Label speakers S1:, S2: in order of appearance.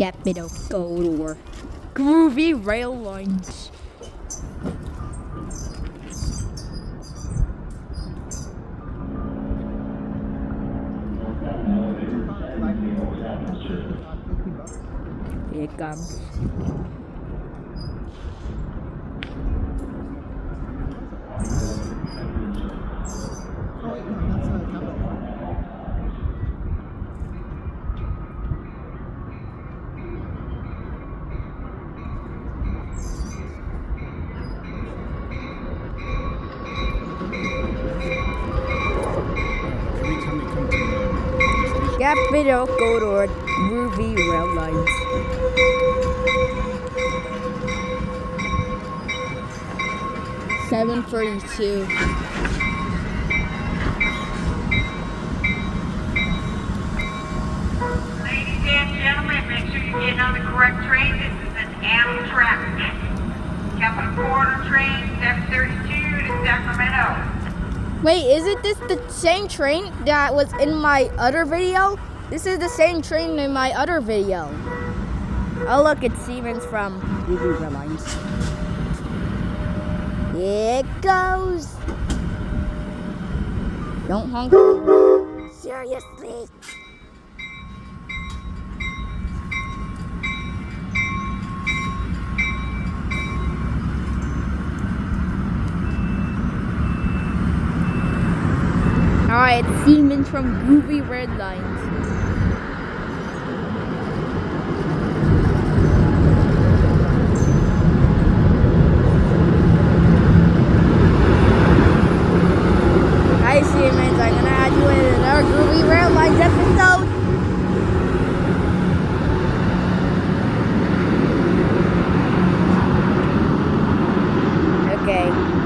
S1: Capital Corridor. Groovy rail lines. Here it comes. Capital Corridor, groovy rail lines. $7.42.
S2: Ladies and gentlemen, make sure you're getting on the correct train. This is an Amtrak. Capital Corridor train 732 to Sacramento.
S1: Wait, isn't this the same train that was in my other video? This is the same train in my other video. Oh look, it's Siemens from Groovy Rail Lines. Here it goes. Don't honk. Seriously. Alright, it's Siemens from Groovy Red Lines.